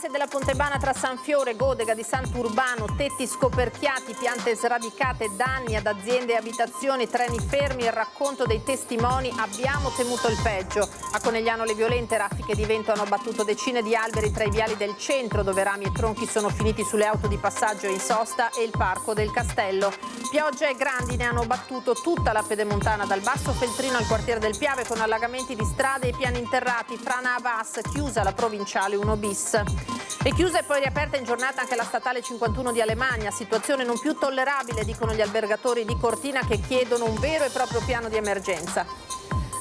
l'asse della Pontebana tra San Fiore, Godega di Sant'Urbano, tetti scoperchiati, piante sradicate, danni ad aziende e abitazioni, treni fermi, il racconto dei testimoni, abbiamo temuto il peggio. A Conegliano le violente raffiche di vento hanno abbattuto decine di alberi tra i viali del centro, dove rami e tronchi sono finiti sulle auto di passaggio e in sosta, e il parco del Castello. Piogge e grandine hanno battuto tutta la pedemontana dal Basso Feltrino al quartiere del Piave, con allagamenti di strade e piani interrati. Frana a Vas, chiusa la provinciale 1 bis. E chiusa e poi riaperta in giornata anche la statale 51 di Alemagna, situazione non più tollerabile, dicono gli albergatori di Cortina, che chiedono un vero e proprio piano di emergenza.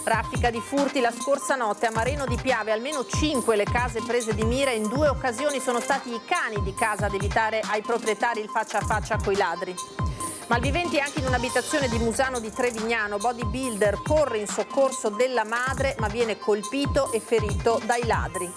Raffica di furti la scorsa notte a Mareno di Piave, almeno 5 le case prese di mira, in 2 occasioni sono stati i cani di casa ad evitare ai proprietari il faccia a faccia coi ladri. Malviventi anche in un'abitazione di Musano di Trevignano, bodybuilder corre in soccorso della madre ma viene colpito e ferito dai ladri.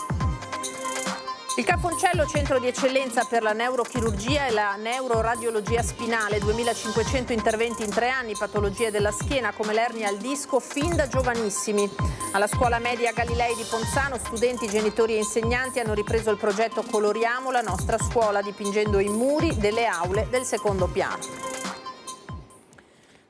Il Cafoncello, centro di eccellenza per la neurochirurgia e la neuroradiologia spinale, 2500 interventi in 3 anni, patologie della schiena come l'ernia al disco fin da giovanissimi. Alla scuola media Galilei di Ponzano, studenti, genitori e insegnanti hanno ripreso il progetto Coloriamo la nostra scuola, dipingendo i muri delle aule del secondo piano.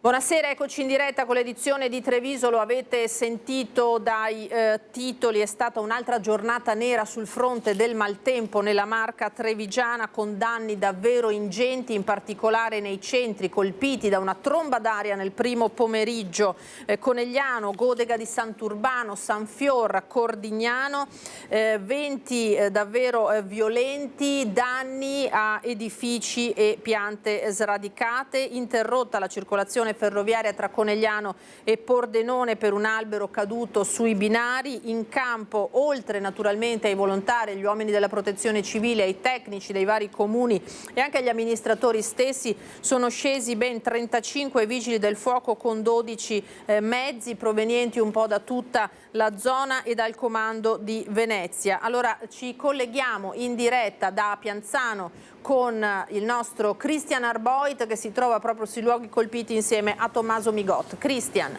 Buonasera, eccoci in diretta con l'edizione di Treviso. Lo avete sentito dai titoli, è stata un'altra giornata nera sul fronte del maltempo nella Marca trevigiana, con danni davvero ingenti, in particolare nei centri colpiti da una tromba d'aria nel primo pomeriggio. Conegliano, Godega di Sant'Urbano, San Fior, Cordignano, venti davvero violenti, danni a edifici e piante sradicate, interrotta la circolazione ferroviaria tra Conegliano e Pordenone per un albero caduto sui binari. In campo, oltre naturalmente ai volontari, agli uomini della protezione civile, ai tecnici dei vari comuni e anche agli amministratori stessi, sono scesi ben 35 vigili del fuoco con 12 mezzi provenienti un po' da tutta la zona e dal comando di Venezia. Allora ci colleghiamo in diretta da Pianzano con il nostro Christian Arboit, che si trova proprio sui luoghi colpiti insieme a Tommaso Migot. Christian.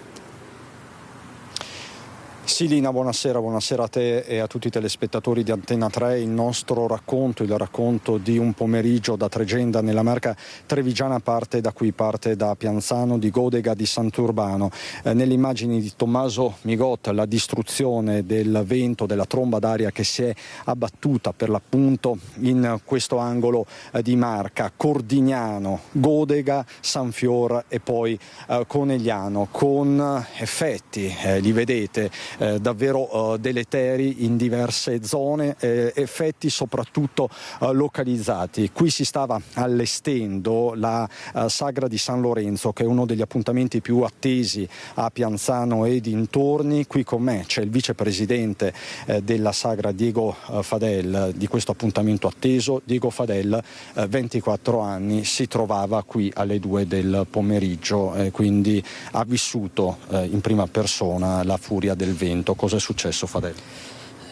Sì, Lina, buonasera a te e a tutti i telespettatori di Antenna 3. Il nostro racconto, il racconto di un pomeriggio da Tregenda nella Marca trevigiana parte da Pianzano, di Godega, di Sant'Urbano. Nelle immagini di Tommaso Migot, la distruzione del vento, della tromba d'aria che si è abbattuta per l'appunto in questo angolo di Marca, Cordignano, Godega, San Fior e poi Conegliano, con effetti, li vedete, davvero deleteri in diverse zone, effetti soprattutto localizzati. Qui si stava allestendo la sagra di San Lorenzo, che è uno degli appuntamenti più attesi a Pianzano e dintorni. Qui con me c'è il vicepresidente della sagra, Diego Fadel, di questo appuntamento atteso. Diego Fadel, 24 anni, si trovava qui alle 2 del pomeriggio, quindi ha vissuto in prima persona la furia del vento. Cosa è successo, Fadel?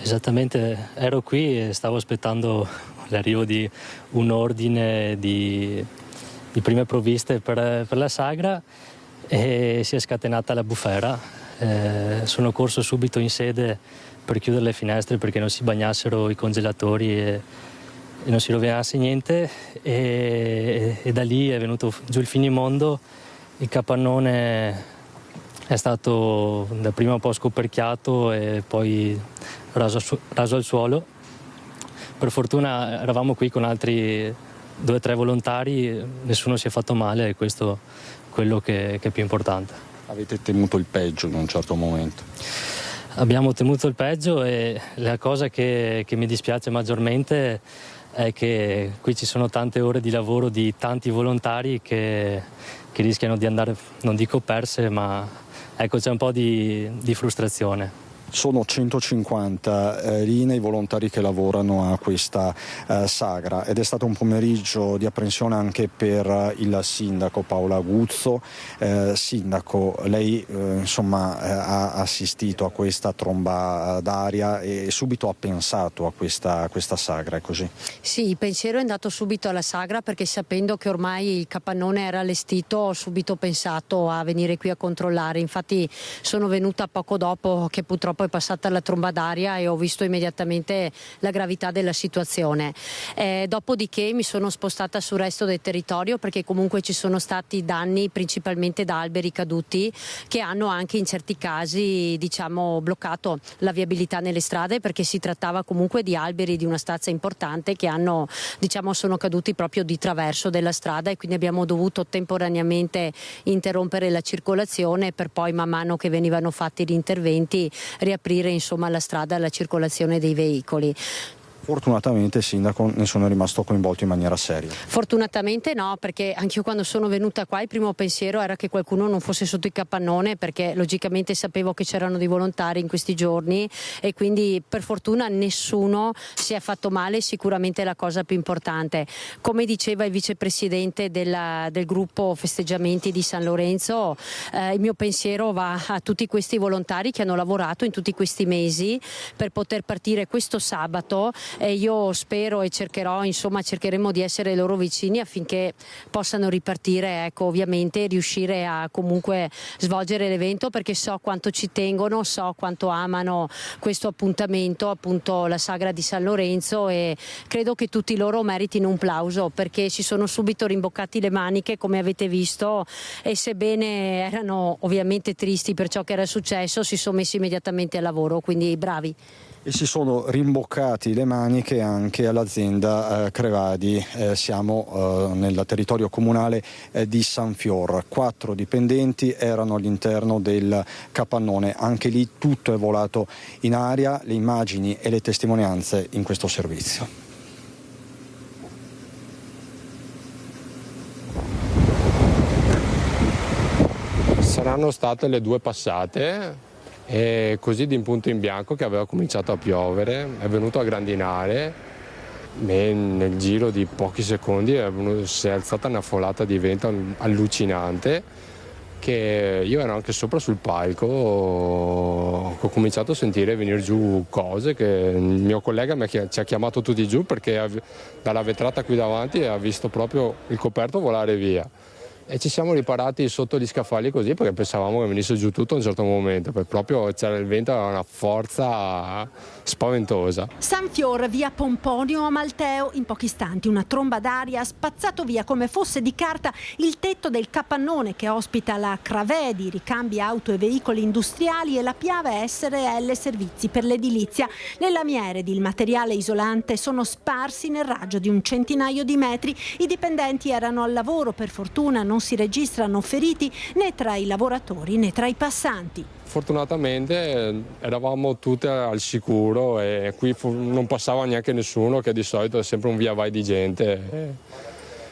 Esattamente, ero qui e stavo aspettando l'arrivo di un ordine di prime provviste per la sagra e si è scatenata la bufera. Sono corso subito in sede per chiudere le finestre perché non si bagnassero i congelatori e non si rovinasse niente, e da lì è venuto giù il finimondo. Il capannone è stato dapprima un po' scoperchiato e poi raso al suolo. Per fortuna eravamo qui con altri 2 o 3 volontari, nessuno si è fatto male, e questo è quello che è più importante. Avete temuto il peggio in un certo momento? Abbiamo temuto il peggio, e la cosa che mi dispiace maggiormente è che qui ci sono tante ore di lavoro di tanti volontari che rischiano di andare, non dico perse, ma ecco, c'è un po' di frustrazione. Sono 150 linee i volontari che lavorano a questa sagra, ed è stato un pomeriggio di apprensione anche per il sindaco Paolo Aguzzo. Sindaco, lei ha assistito a questa tromba d'aria e subito ha pensato a questa sagra, è così? Sì, il pensiero è andato subito alla sagra, perché sapendo che ormai il capannone era allestito ho subito pensato a venire qui a controllare. Infatti sono venuta poco dopo che purtroppo poi è passata la tromba d'aria e ho visto immediatamente la gravità della situazione. Dopodiché mi sono spostata sul resto del territorio, perché comunque ci sono stati danni principalmente da alberi caduti che hanno anche in certi casi bloccato la viabilità nelle strade, perché si trattava comunque di alberi di una stazza importante che sono caduti proprio di traverso della strada, e quindi abbiamo dovuto temporaneamente interrompere la circolazione per poi, man mano che venivano fatti gli interventi, riaprire la strada alla circolazione dei veicoli. Fortunatamente, Sindaco, nessuno è rimasto coinvolto in maniera seria. Fortunatamente no, perché anch'io quando sono venuta qua il primo pensiero era che qualcuno non fosse sotto il capannone, perché logicamente sapevo che c'erano dei volontari in questi giorni, e quindi per fortuna nessuno si è fatto male, sicuramente è la cosa più importante. Come diceva il vicepresidente del gruppo festeggiamenti di San Lorenzo, il mio pensiero va a tutti questi volontari che hanno lavorato in tutti questi mesi per poter partire questo sabato, e io spero e cercheremo di essere loro vicini affinché possano ripartire, ovviamente riuscire a comunque svolgere l'evento, perché so quanto ci tengono, so quanto amano questo appuntamento, appunto la sagra di San Lorenzo, e credo che tutti loro meritino un plauso, perché si sono subito rimboccati le maniche, come avete visto, e sebbene erano ovviamente tristi per ciò che era successo, si sono messi immediatamente al lavoro, quindi bravi. E si sono rimboccati le maniche anche all'azienda Crevadi. Siamo nel territorio comunale di San Fior. 4 dipendenti erano all'interno del capannone, anche lì tutto è volato in aria, le immagini e le testimonianze in questo servizio. Saranno state le 2 passate. E così di punto in bianco che aveva cominciato a piovere, è venuto a grandinare e nel giro di pochi secondi si è alzata una folata di vento allucinante, che io ero anche sopra sul palco, ho cominciato a sentire venire giù cose che il mio collega ci ha chiamato tutti giù, perché dalla vetrata qui davanti ha visto proprio il coperto volare via. E ci siamo riparati sotto gli scaffali così, perché pensavamo che venisse giù tutto a un certo momento, perché proprio c'era il vento, aveva una forza spaventosa. San Fior, via Pomponio Amalteo, in pochi istanti una tromba d'aria ha spazzato via come fosse di carta il tetto del capannone che ospita la Crevadi, ricambi auto e veicoli industriali, e la Piave SRL, servizi per l'edilizia. Le lamiere ed il materiale isolante sono sparsi nel raggio di un centinaio di metri. I dipendenti erano al lavoro, per fortuna non si registrano feriti né tra i lavoratori né tra i passanti. Fortunatamente eravamo tutti al sicuro e qui non passava neanche nessuno, che di solito è sempre un via vai di gente.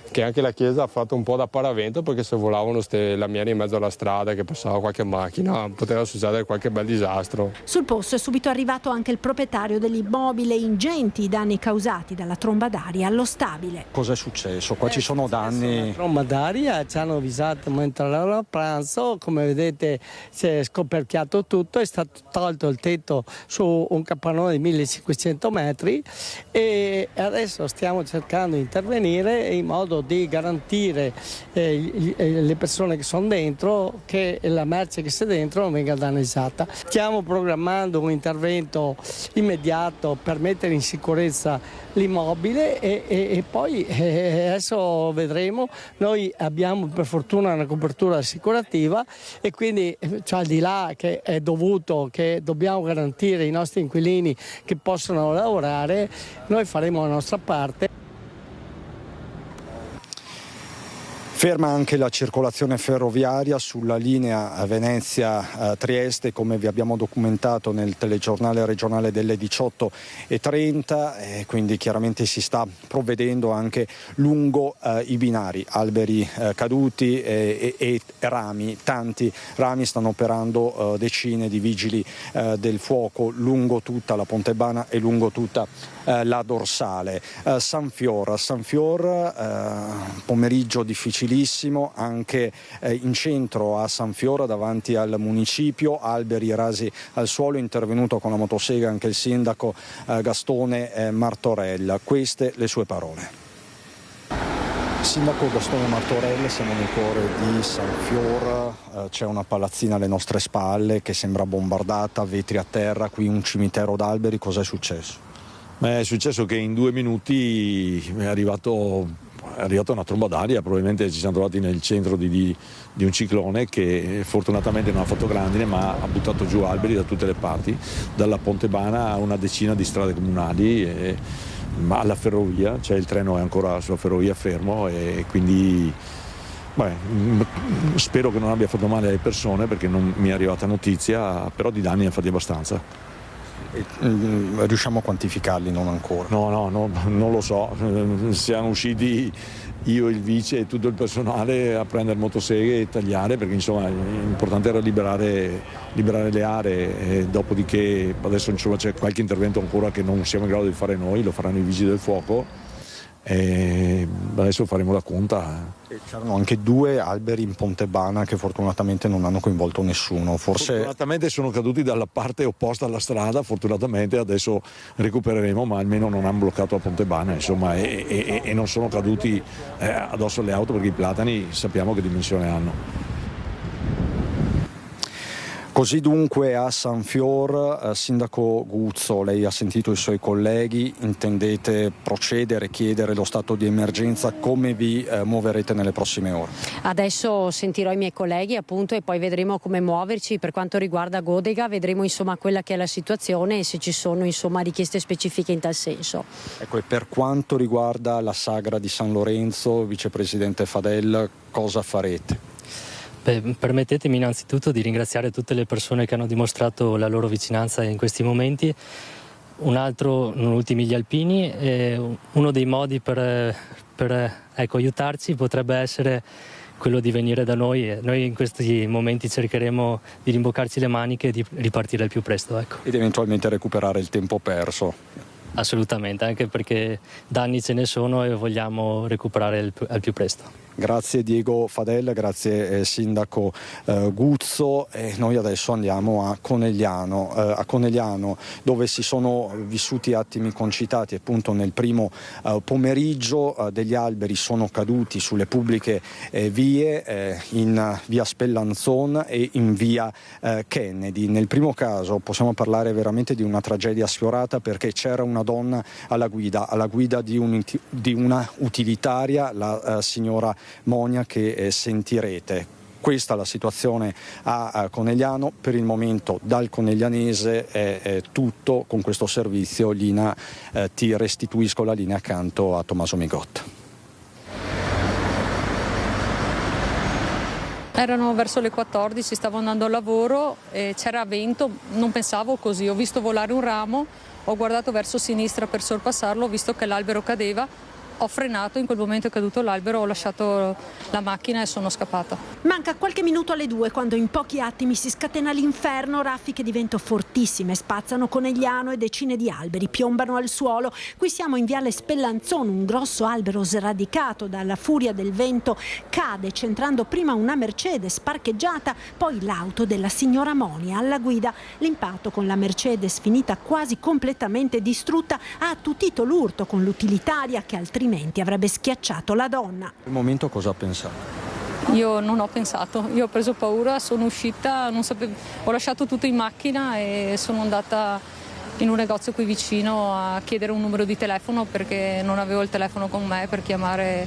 Che anche la chiesa ha fatto un po' da paravento, perché se volavano queste lamiere in mezzo alla strada, che passava qualche macchina, poteva succedere qualche bel disastro. Sul posto è subito arrivato anche il proprietario dell'immobile. Ingenti i danni causati dalla tromba d'aria allo stabile. Cos'è successo? Qua ci sono danni. La tromba d'aria ci hanno avvisato mentre eravamo a pranzo, come vedete si è scoperchiato tutto, è stato tolto il tetto su un capannone di 1500 metri e adesso stiamo cercando di intervenire in modo di garantire le persone che sono dentro, che la merce che sia dentro non venga danneggiata. Stiamo programmando un intervento immediato per mettere in sicurezza l'immobile e poi adesso vedremo. Noi abbiamo per fortuna una copertura assicurativa e quindi al di là che è dovuto, che dobbiamo garantire i nostri inquilini che possano lavorare, noi faremo la nostra parte. Ferma anche la circolazione ferroviaria sulla linea Venezia-Trieste, come vi abbiamo documentato nel telegiornale regionale delle 18:30, quindi chiaramente si sta provvedendo anche lungo i binari, alberi caduti e rami, tanti rami, stanno operando decine di vigili del fuoco lungo tutta la Pontebana e lungo tutta la dorsale. San Fior, pomeriggio difficilissimo anche in centro a San Fior davanti al municipio, alberi rasi al suolo, intervenuto con la motosega anche il sindaco Gastone Martorella. Queste le sue parole. Sindaco Gastone Martorell, siamo nel cuore di San Fior, c'è una palazzina alle nostre spalle che sembra bombardata, vetri a terra, qui un cimitero d'alberi, cos'è successo? È successo che in 2 minuti è arrivata una tromba d'aria, probabilmente ci siamo trovati nel centro di un ciclone che fortunatamente non ha fatto grandine ma ha buttato giù alberi da tutte le parti, dalla Pontebana a una decina di strade comunali, ma alla ferrovia, cioè il treno è ancora sulla ferrovia fermo e quindi spero che non abbia fatto male alle persone perché non mi è arrivata notizia, però di danni ne ha fatti abbastanza. Riusciamo a quantificarli? Non ancora? No, non lo so, siamo usciti io, il vice e tutto il personale a prendere motoseghe e tagliare perché insomma l'importante era liberare le aree e dopodiché adesso insomma c'è qualche intervento ancora che non siamo in grado di fare noi, lo faranno i vigili del fuoco e adesso faremo la conta. C'erano anche 2 alberi in Pontebana che fortunatamente non hanno coinvolto nessuno. Fortunatamente sono caduti dalla parte opposta alla strada, fortunatamente adesso recupereremo, ma almeno non hanno bloccato a Pontebana insomma, e non sono caduti addosso alle auto perché i platani sappiamo che dimensione hanno. Così dunque a San Fior, Sindaco Guzzo, lei ha sentito i suoi colleghi, intendete procedere, chiedere lo stato di emergenza, come vi muoverete nelle prossime ore? Adesso sentirò i miei colleghi appunto e poi vedremo come muoverci per quanto riguarda Godega, vedremo insomma quella che è la situazione e se ci sono insomma richieste specifiche in tal senso. Ecco, e per quanto riguarda la sagra di San Lorenzo, vicepresidente Fadel, cosa farete? Permettetemi innanzitutto di ringraziare tutte le persone che hanno dimostrato la loro vicinanza in questi momenti. Un altro, non ultimi gli alpini, uno dei modi per aiutarci potrebbe essere quello di venire da noi. Noi in questi momenti cercheremo di rimboccarci le maniche e di ripartire al più presto. Ecco. Ed eventualmente recuperare il tempo perso. Assolutamente, anche perché danni ce ne sono e vogliamo recuperare al più presto. Grazie Diego Fadel, grazie Sindaco Guzzo. Noi adesso andiamo a Conegliano dove si sono vissuti attimi concitati. Appunto nel primo pomeriggio degli alberi sono caduti sulle pubbliche vie in via Spellanzon e in via Kennedy. Nel primo caso possiamo parlare veramente di una tragedia sfiorata perché c'era una donna alla guida di una utilitaria, la signora Monia, che sentirete. Questa è la situazione a Conegliano. Per il momento dal coneglianese è tutto con questo servizio. Lina, ti restituisco la linea accanto a Tommaso Migotta. Erano verso le 14, stavo andando al lavoro e c'era vento, non pensavo così, ho visto volare un ramo, ho guardato verso sinistra per sorpassarlo, ho visto che l'albero cadeva. Ho frenato, in quel momento è caduto l'albero, ho lasciato la macchina e sono scappata. Manca qualche minuto alle 2 quando in pochi attimi si scatena l'inferno, raffiche di vento fortissime spazzano Conegliano e decine di alberi piombano al suolo. Qui siamo in viale Spellanzon, un grosso albero sradicato dalla furia del vento cade centrando prima una Mercedes parcheggiata, poi l'auto della signora Monia alla guida. L'impatto con la Mercedes finita quasi completamente distrutta ha attutito l'urto con l'utilitaria che altrimenti avrebbe schiacciato la donna. Al momento cosa ha pensato? Io non ho pensato, io ho preso paura, sono uscita, non sapevo, ho lasciato tutto in macchina e sono andata in un negozio qui vicino a chiedere un numero di telefono perché non avevo il telefono con me per chiamare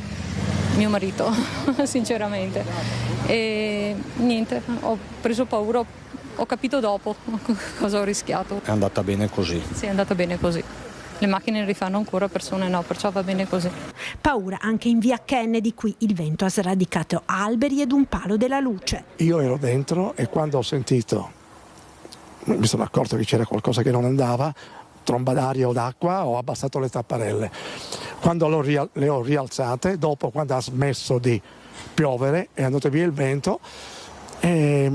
mio marito, sinceramente. E niente, ho preso paura, ho capito dopo cosa ho rischiato. È andata bene così? Sì, è andata bene così. Le macchine rifanno ancora, persone no, perciò va bene così. Paura anche in via Kennedy, qui il vento ha sradicato alberi ed un palo della luce. Io ero dentro e quando ho sentito, mi sono accorto che c'era qualcosa che non andava, tromba d'aria o d'acqua, ho abbassato le tapparelle. Quando le ho rialzate, dopo quando ha smesso di piovere, è andato via il vento, e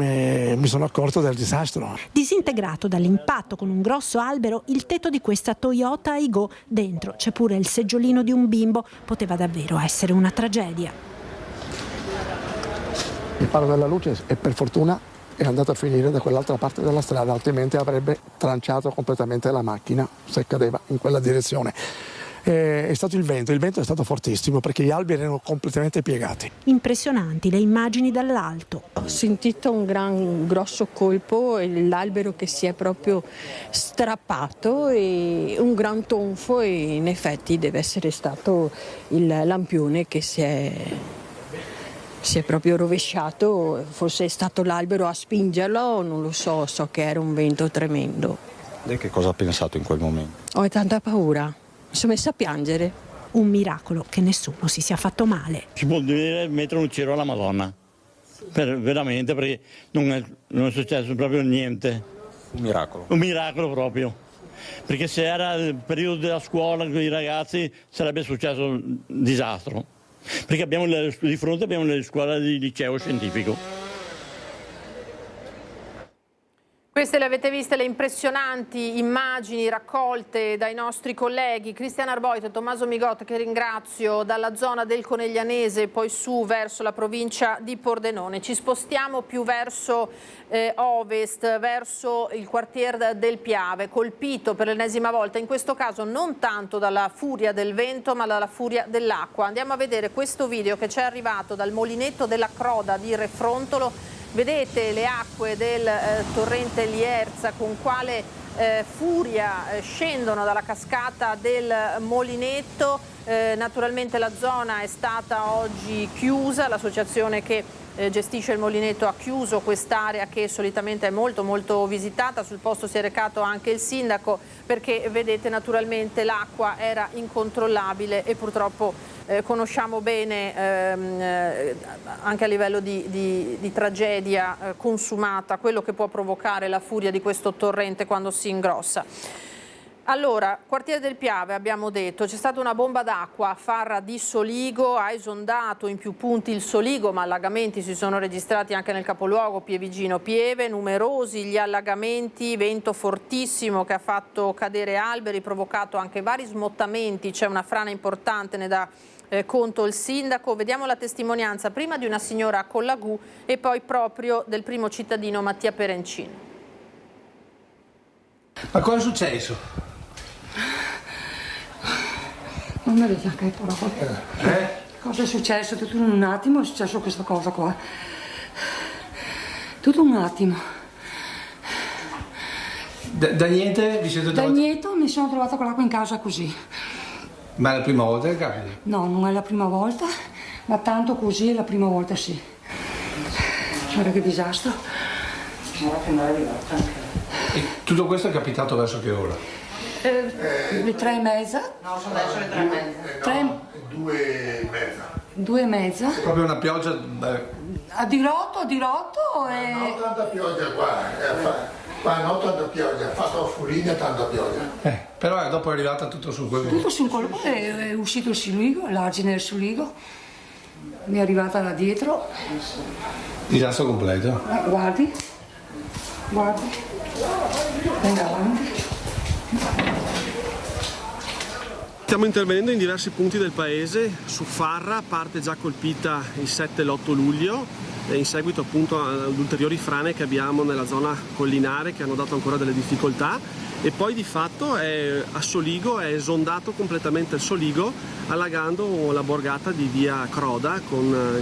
mi sono accorto del disastro. Disintegrato dall'impatto con un grosso albero il tetto di questa Toyota Aygo, dentro c'è pure il seggiolino di un bimbo, poteva davvero essere una tragedia. Il palo della luce e per fortuna è andato a finire da quell'altra parte della strada, altrimenti avrebbe tranciato completamente la macchina se cadeva in quella direzione. è stato il vento è stato fortissimo perché gli alberi erano completamente piegati. Impressionanti le immagini dall'alto. Ho sentito un grosso colpo e l'albero che si è proprio strappato e un gran tonfo, e in effetti deve essere stato il lampione che si è proprio rovesciato, forse è stato l'albero a spingerlo, non lo so, so che era un vento tremendo. Lei che cosa ha pensato in quel momento? Ho tanta paura, mi sono messa a piangere. Un miracolo che nessuno si sia fatto male. Si può dire mettere un cero alla Madonna, veramente, perché non è successo proprio niente. Un miracolo? Un miracolo proprio, perché se era il periodo della scuola con i ragazzi sarebbe successo un disastro, perché di fronte abbiamo le scuole di liceo scientifico. Queste le avete viste le impressionanti immagini raccolte dai nostri colleghi Cristian Arboito e Tommaso Migot, che ringrazio, dalla zona del Coneglianese, poi su verso la provincia di Pordenone. Ci spostiamo più verso ovest, verso il quartier del Piave, colpito per l'ennesima volta, in questo caso non tanto dalla furia del vento ma dalla furia dell'acqua. Andiamo a vedere questo video che ci è arrivato dal molinetto della Croda di Refrontolo. Vedete le acque del torrente Lierza con quale furia scendono dalla cascata del molinetto. Naturalmente la zona è stata oggi chiusa, l'associazione che gestisce il molinetto ha chiuso quest'area che solitamente è molto visitata. Sul posto si è recato anche il sindaco, perché vedete naturalmente l'acqua era incontrollabile e purtroppo conosciamo bene anche a livello di tragedia consumata quello che può provocare la furia di questo torrente quando si ingrossa. Allora, quartiere del Piave, abbiamo detto, c'è stata una bomba d'acqua a Farra di Soligo, ha esondato in più punti il Soligo, ma allagamenti si sono registrati anche nel capoluogo Pievigino Pieve, numerosi gli allagamenti, vento fortissimo che ha fatto cadere alberi, provocato anche vari smottamenti, c'è una frana importante, ne dà conto il sindaco. Vediamo la testimonianza prima di una signora a Collagù e poi proprio del primo cittadino Mattia Perencino. Ma cosa è successo? Non mi vedi anche parole. Cosa è successo? Tutto in un attimo è successo questa cosa qua. Tutto un attimo. Da niente vi siete trovati? Da niente mi sono trovata con l'acqua in casa così. Ma è la prima volta che capita? No, non è la prima volta, ma tanto così è la prima volta sì. Guarda che disastro. Guarda che non è arrivata. E tutto questo è capitato verso che ora? Le 3:30? No, sono adesso le 3:30. 2:30. Proprio una pioggia. A dirotto e... Non tanta pioggia qua non tanta pioggia, ha fatto furia tanta pioggia. Però dopo è arrivata tutto su quel. Tutto su quello, è uscito il Soligo, l'argine del Soligo, mi è arrivata da dietro. Disastro completo. Guardi, venga avanti. Stiamo intervenendo in diversi punti del paese. Su Farra, parte già colpita il 7 e l'8 luglio, in seguito appunto ad ulteriori frane che abbiamo nella zona collinare che hanno dato ancora delle difficoltà, e poi di fatto a Soligo è esondato completamente il Soligo, allagando la borgata di via Croda con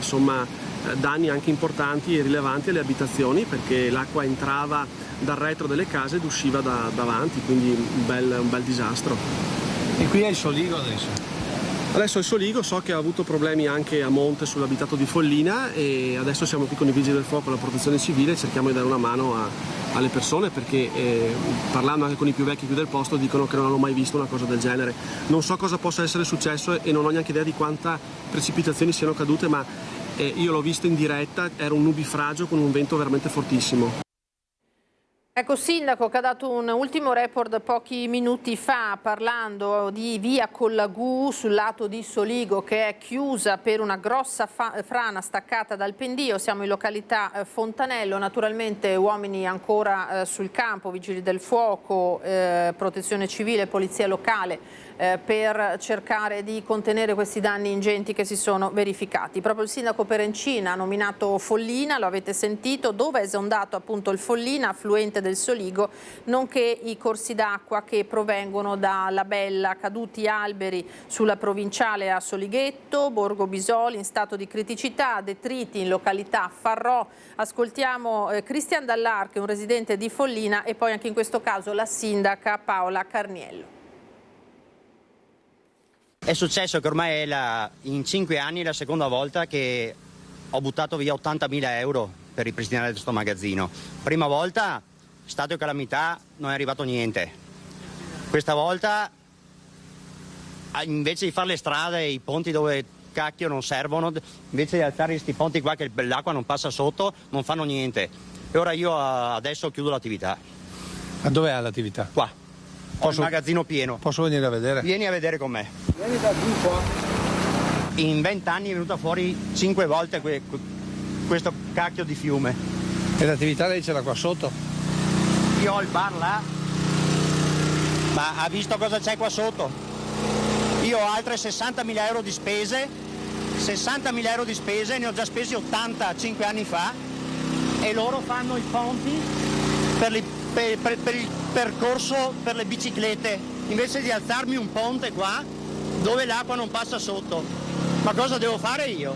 danni anche importanti e rilevanti alle abitazioni, perché l'acqua entrava dal retro delle case ed usciva da davanti, quindi un bel disastro. E qui è il Soligo adesso? Adesso il Soligo so che ha avuto problemi anche a monte sull'abitato di Follina, e adesso siamo qui con i vigili del fuoco e la protezione civile e cerchiamo di dare una mano alle persone, perché parlando anche con i più vecchi qui del posto dicono che non hanno mai visto una cosa del genere. Non so cosa possa essere successo e non ho neanche idea di quanta precipitazioni siano cadute, ma io l'ho visto in diretta, era un nubifragio con un vento veramente fortissimo. Ecco, sindaco che ha dato un ultimo report pochi minuti fa parlando di via Collagù sul lato di Soligo, che è chiusa per una grossa frana staccata dal pendio. Siamo in località Fontanello, naturalmente uomini ancora sul campo, vigili del fuoco, protezione civile, polizia locale per cercare di contenere questi danni ingenti che si sono verificati. Proprio il sindaco Perencina ha nominato Follina, lo avete sentito, dove è esondato appunto il Follina, affluente del Soligo, nonché i corsi d'acqua che provengono da Labella, caduti alberi sulla provinciale a Solighetto, Borgo Bisoli in stato di criticità, detriti in località Farrò. Ascoltiamo Cristian Dallar, che è un residente di Follina, e poi anche in questo caso la sindaca Paola Carniello. È successo che ormai è in 5 anni la seconda volta che ho buttato via 80.000 euro per ripristinare questo magazzino. Prima volta, stato calamità, non è arrivato niente. Questa volta, invece di fare le strade e i ponti dove cacchio non servono, invece di alzare questi ponti qua che l'acqua non passa sotto, non fanno niente. E ora io adesso chiudo l'attività. Ma dove è l'attività? Qua. Ho il magazzino pieno. Posso venire a vedere? Vieni a vedere con me. Vieni da giù qua. In 20 anni è venuta fuori 5 volte questo cacchio di fiume. E l'attività lei ce l'ha qua sotto? Io ho il bar là, ma ha visto cosa c'è qua sotto? Io ho altre 60.000 euro di spese, 60.000 euro di spese, ne ho già spesi 80 5 anni fa, e loro fanno i ponti per il percorso per le biciclette, invece di alzarmi un ponte qua dove l'acqua non passa sotto. Ma cosa devo fare io?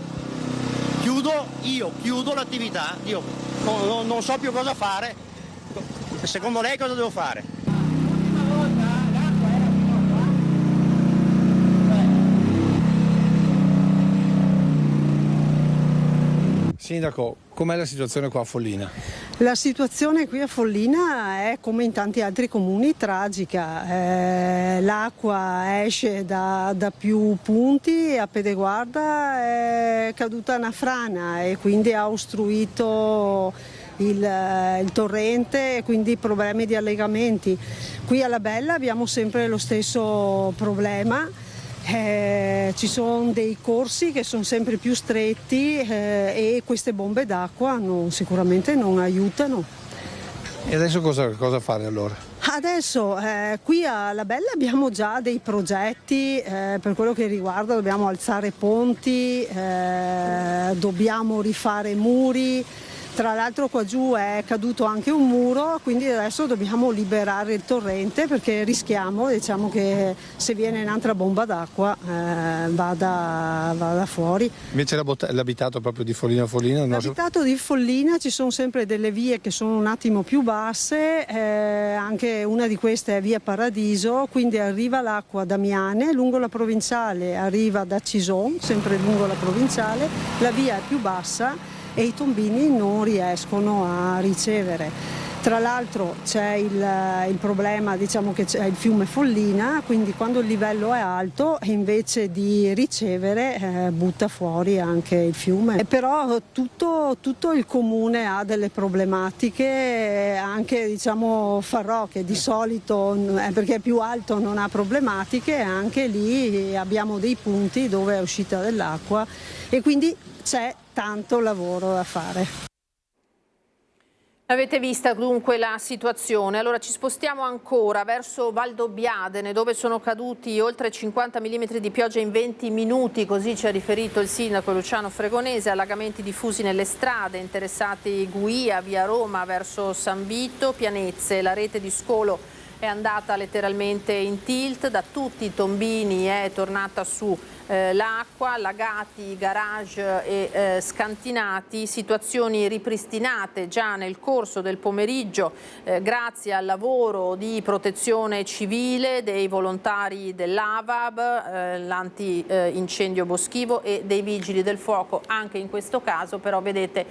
Chiudo l'attività, io non so più cosa fare. Secondo lei cosa devo fare? Sindaco, com'è la situazione qua a Follina? La situazione qui a Follina è, come in tanti altri comuni, tragica. L'acqua esce da più punti, a Pedeguarda è caduta una frana e quindi ha ostruito il torrente e quindi problemi di allegamenti. Qui a Labella abbiamo sempre lo stesso problema. Ci sono dei corsi che sono sempre più stretti e queste bombe d'acqua sicuramente non aiutano. E adesso cosa fare allora? Adesso qui a Labella abbiamo già dei progetti per quello che riguarda, dobbiamo alzare ponti, dobbiamo rifare muri. Tra l'altro qua giù è caduto anche un muro, quindi adesso dobbiamo liberare il torrente perché rischiamo, diciamo, che se viene un'altra bomba d'acqua vada fuori. Invece l'abitato proprio di Follina Follina? L'abitato di Follina ci sono sempre delle vie che sono un attimo più basse, anche una di queste è via Paradiso, quindi arriva l'acqua da Miane, lungo la provinciale arriva da Cison, sempre lungo la provinciale, la via è più bassa e i tombini non riescono a ricevere. Tra l'altro c'è il problema, diciamo, che c'è il fiume Follina, quindi quando il livello è alto invece di ricevere butta fuori anche il fiume. Però tutto il comune ha delle problematiche, anche, diciamo, Farrò, che di solito perché è più alto non ha problematiche, anche lì abbiamo dei punti dove è uscita dell'acqua e quindi c'è tanto lavoro da fare. Avete vista dunque la situazione. Allora ci spostiamo ancora verso Valdobbiadene, dove sono caduti oltre 50 mm di pioggia in 20 minuti, così ci ha riferito il sindaco Luciano Fregonese. Allagamenti diffusi nelle strade, interessati Guia, via Roma verso San Vito, Pianezze. La rete di scolo è andata letteralmente in tilt, da tutti i tombini è tornata su l'acqua, allagati, garage e scantinati, situazioni ripristinate già nel corso del pomeriggio grazie al lavoro di protezione civile dei volontari dell'AVAB, l'antincendio boschivo, e dei vigili del fuoco. Anche in questo caso però vedete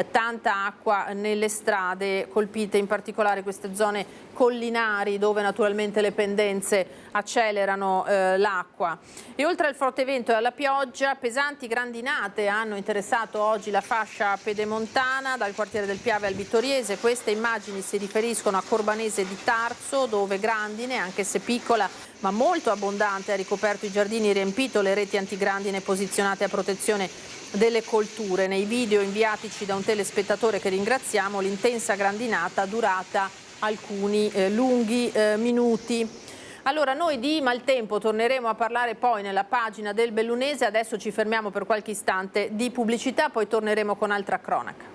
tanta acqua nelle strade colpite, in particolare queste zone collinari dove naturalmente le pendenze accelerano l'acqua. E oltre al forte vento e alla pioggia, pesanti grandinate hanno interessato oggi la fascia pedemontana dal quartiere del Piave al Vittoriese. Queste immagini si riferiscono a Corbanese di Tarso, dove grandine, anche se piccola ma molto abbondante, ha ricoperto i giardini e riempito le reti antigrandine posizionate a protezione delle colture. Nei video inviatici da un telespettatore che ringraziamo, l'intensa grandinata durata alcuni lunghi minuti. Allora, noi di maltempo torneremo a parlare poi nella pagina del Bellunese, adesso ci fermiamo per qualche istante di pubblicità, poi torneremo con altra cronaca.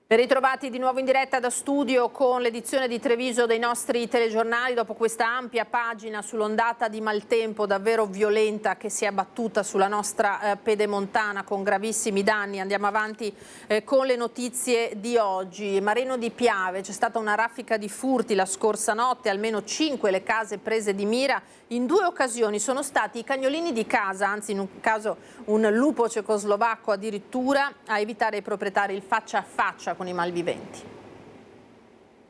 Ben ritrovati di nuovo in diretta da studio con l'edizione di Treviso dei nostri telegiornali. Dopo questa ampia pagina sull'ondata di maltempo davvero violenta che si è abbattuta sulla nostra pedemontana con gravissimi danni, andiamo avanti con le notizie di oggi. Mareno di Piave, c'è stata una raffica di furti la scorsa notte, almeno 5 le case prese di mira. In 2 occasioni sono stati i cagnolini di casa, anzi in un caso un lupo cecoslovacco addirittura, a evitare ai proprietari il faccia a faccia con i malviventi.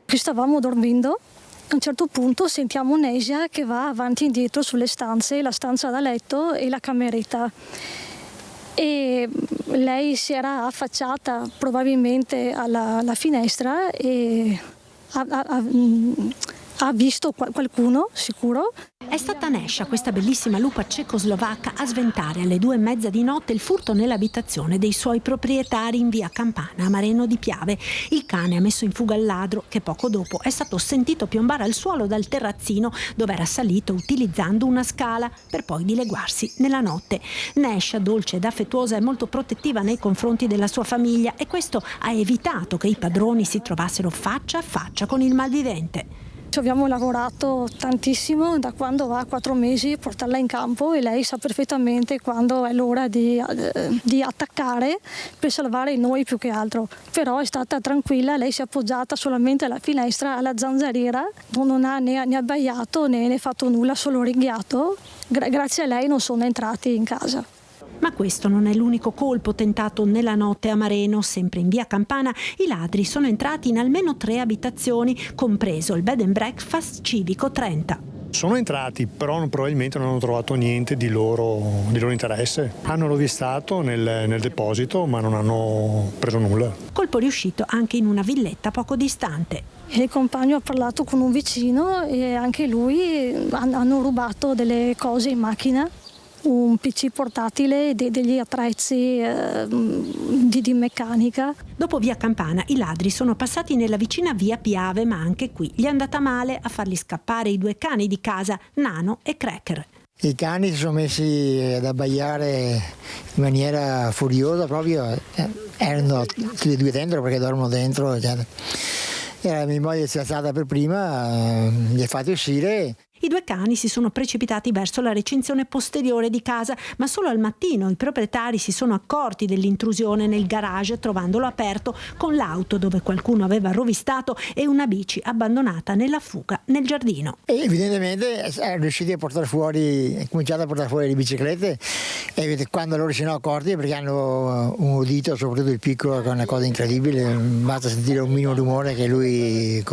Stavamo dormendo, a un certo punto sentiamo Nesia che va avanti e indietro sulle stanze, la stanza da letto e la cameretta. E lei si era affacciata probabilmente alla finestra e ha visto qualcuno, sicuro. È stata Nescia, questa bellissima lupa cecoslovacca, a sventare alle 2:30 di notte il furto nell'abitazione dei suoi proprietari in via Campana, a Mareno di Piave. Il cane ha messo in fuga il ladro, che poco dopo è stato sentito piombare al suolo dal terrazzino dove era salito utilizzando una scala, per poi dileguarsi nella notte. Nescia, dolce ed affettuosa, è molto protettiva nei confronti della sua famiglia e questo ha evitato che i padroni si trovassero faccia a faccia con il malvivente. Ci abbiamo lavorato tantissimo da quando ha 4 mesi a portarla in campo e lei sa perfettamente quando è l'ora di attaccare per salvare noi più che altro. Però è stata tranquilla, lei si è appoggiata solamente alla finestra, alla zanzariera, non ha né abbaiato né fatto nulla, solo ringhiato. Grazie a lei non sono entrati in casa. Ma questo non è l'unico colpo tentato nella notte a Mareno. Sempre in via Campana i ladri sono entrati in almeno 3 abitazioni, compreso il bed and breakfast Civico 30. Sono entrati, però probabilmente non hanno trovato niente di loro interesse. Hanno rovistato nel deposito, ma non hanno preso nulla. Colpo riuscito anche in una villetta poco distante. Il compagno ha parlato con un vicino e anche lui hanno rubato delle cose in macchina. Un PC portatile, degli attrezzi di meccanica. Dopo via Campana i ladri sono passati nella vicina via Piave, ma anche qui gli è andata male a farli scappare i 2 cani di casa, Nano e Cracker. I cani si sono messi ad abbaiare in maniera furiosa, proprio erano tutti e 2 dentro perché dormono dentro. Mia moglie si è alzata per prima, li ha fatti uscire. I 2 cani si sono precipitati verso la recinzione posteriore di casa, ma solo al mattino i proprietari si sono accorti dell'intrusione nel garage, trovandolo aperto con l'auto dove qualcuno aveva rovistato e una bici abbandonata nella fuga nel giardino. E evidentemente erano riusciti a cominciato a portare fuori le biciclette e quando loro si sono accorti, perché hanno un udito, soprattutto il piccolo, che è una cosa incredibile, basta sentire un minimo rumore che lui... e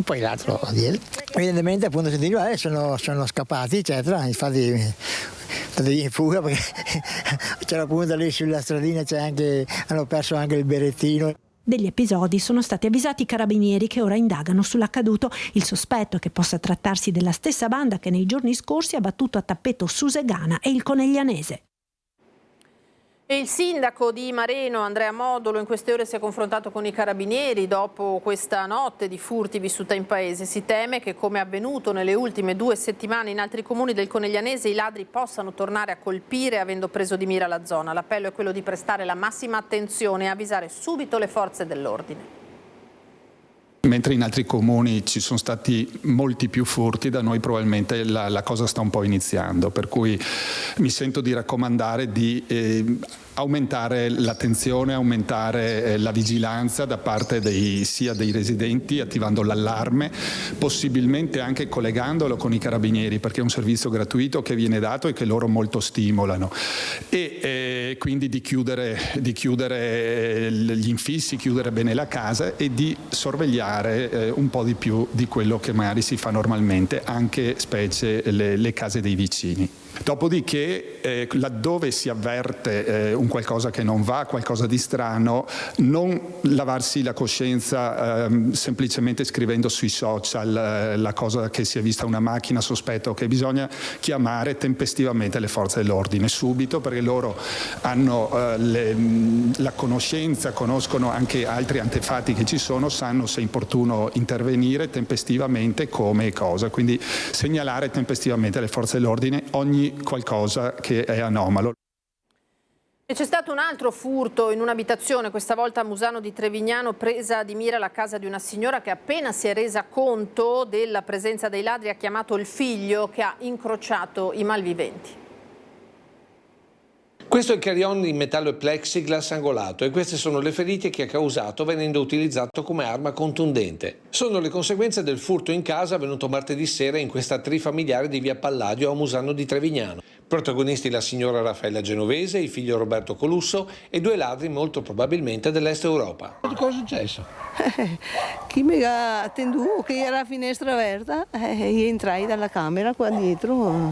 poi l'altro dietro. Evidentemente appunto sentiva sono scappati, eccetera, infatti in fuga perché c'era appunto lì sulla stradina, hanno perso anche il berrettino. Degli episodi sono stati avvisati i carabinieri che ora indagano sull'accaduto. Il sospetto è che possa trattarsi della stessa banda che nei giorni scorsi ha battuto a tappeto Susegana e il Coneglianese. E il sindaco di Mareno, Andrea Modolo, in queste ore si è confrontato con i carabinieri dopo questa notte di furti vissuta in paese. Si teme che, come è avvenuto nelle ultime 2 settimane in altri comuni del Coneglianese, i ladri possano tornare a colpire avendo preso di mira la zona. L'appello è quello di prestare la massima attenzione e avvisare subito le forze dell'ordine. Mentre in altri comuni ci sono stati molti più furti, da noi probabilmente la cosa sta un po' iniziando, per cui mi sento di raccomandare di aumentare l'attenzione, aumentare la vigilanza da parte sia dei residenti, attivando l'allarme, possibilmente anche collegandolo con i carabinieri, perché è un servizio gratuito che viene dato e che loro molto stimolano, e quindi di chiudere gli infissi, chiudere bene la casa e di sorvegliare fare un po' di più di quello che magari si fa normalmente, anche specie le case dei vicini. Dopodiché, laddove si avverte un qualcosa che non va, qualcosa di strano, non lavarsi la coscienza semplicemente scrivendo sui social la cosa che si è vista una macchina sospetta, che bisogna chiamare tempestivamente le forze dell'ordine subito, perché loro hanno la conoscenza, conoscono anche altri antefatti che ci sono, sanno se è opportuno intervenire tempestivamente, come e cosa. Quindi segnalare tempestivamente alle forze dell'ordine ogni qualcosa che è anomalo. E c'è stato un altro furto in un'abitazione, questa volta a Musano di Trevignano, presa di mira la casa di una signora che appena si è resa conto della presenza dei ladri ha chiamato il figlio che ha incrociato i malviventi. Questo è il carry-on in metallo e plexiglass angolato e queste sono le ferite che ha causato venendo utilizzato come arma contundente. Sono le conseguenze del furto in casa avvenuto martedì sera in questa trifamiliare di via Palladio a Musano di Trevignano. Protagonisti la signora Raffaella Genovese, il figlio Roberto Colusso e 2 ladri molto probabilmente dell'est Europa. Cosa è successo? Chi mi ha attenduto che era la finestra aperta e entrai dalla camera qua dietro,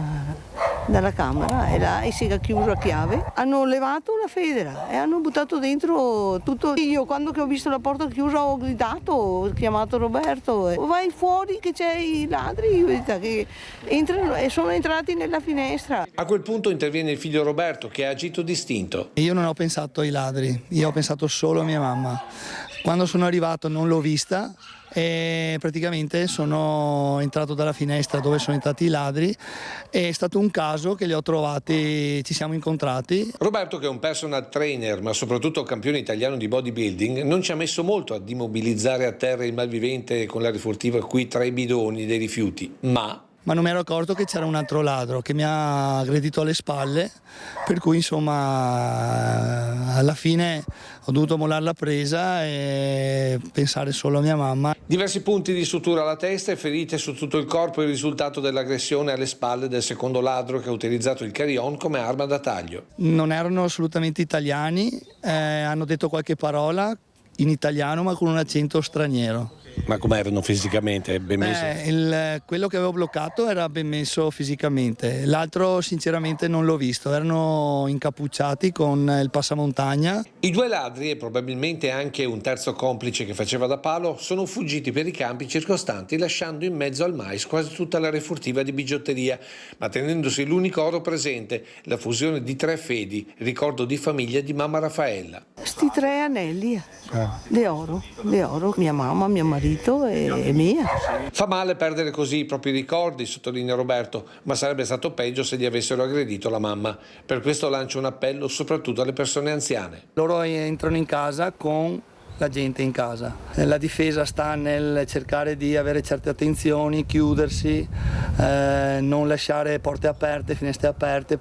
dalla camera, e là si è chiuso a chiave. Hanno levato la federa e hanno buttato dentro tutto. Io quando ho visto la porta chiusa ho gridato, ho chiamato Roberto, vai fuori che c'è i ladri, che entrano e sono entrati nella finestra. A quel punto interviene il figlio Roberto che ha agito distinto. Io non ho pensato ai ladri, io ho pensato solo a mia mamma. Quando sono arrivato non l'ho vista e praticamente sono entrato dalla finestra dove sono entrati i ladri. È stato un caso che li ho trovati, ci siamo incontrati. Roberto, che è un personal trainer ma soprattutto campione italiano di bodybuilding, non ci ha messo molto ad immobilizzare a terra il malvivente con la rifurtiva qui tra i bidoni dei rifiuti, ma non mi ero accorto che c'era un altro ladro che mi ha aggredito alle spalle, per cui insomma alla fine ho dovuto mollare la presa e pensare solo a mia mamma. Diversi punti di sutura alla testa e ferite su tutto il corpo, il risultato dell'aggressione alle spalle del secondo ladro che ha utilizzato il carry-on come arma da taglio. Non erano assolutamente italiani, hanno detto qualche parola in italiano ma con un accento straniero. Ma come erano fisicamente? Ben messo? Quello che avevo bloccato era ben messo fisicamente, l'altro sinceramente non l'ho visto, erano incappucciati con il passamontagna. I 2 ladri e probabilmente anche un terzo complice che faceva da palo sono fuggiti per i campi circostanti lasciando in mezzo al mais quasi tutta la refurtiva di bigiotteria, ma tenendosi l'unico oro presente, la fusione di 3 fedi, ricordo di famiglia di mamma Raffaella. Sti 3 anelli di oro, mia mamma, mio marito e mia. Fa male perdere così i propri ricordi, sottolinea Roberto, ma sarebbe stato peggio se gli avessero aggredito la mamma. Per questo lancio un appello soprattutto alle persone anziane. Loro entrano in casa con la gente in casa. La difesa sta nel cercare di avere certe attenzioni, chiudersi, non lasciare porte aperte, finestre aperte.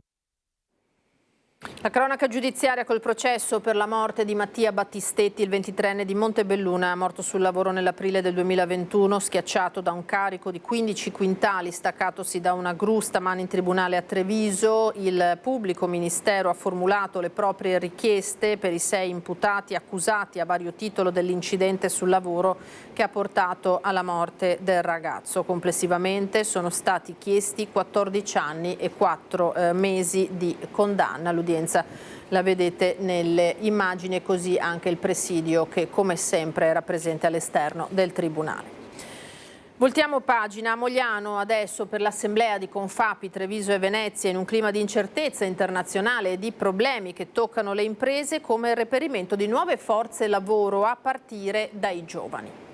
La cronaca giudiziaria col processo per la morte di Mattia Battistetti, il 23enne di Montebelluna, morto sul lavoro nell'aprile del 2021, schiacciato da un carico di 15 quintali staccatosi da una gru stamane in tribunale a Treviso. Il pubblico ministero ha formulato le proprie richieste per i 6 imputati accusati a vario titolo dell'incidente sul lavoro che ha portato alla morte del ragazzo. Complessivamente sono stati chiesti 14 anni e 4 mesi di condanna. L'udienza la vedete nelle immagini e così anche il presidio che come sempre era presente all'esterno del tribunale. Voltiamo pagina. A Mogliano adesso per l'assemblea di Confapi, Treviso e Venezia in un clima di incertezza internazionale e di problemi che toccano le imprese come il reperimento di nuove forze lavoro a partire dai giovani.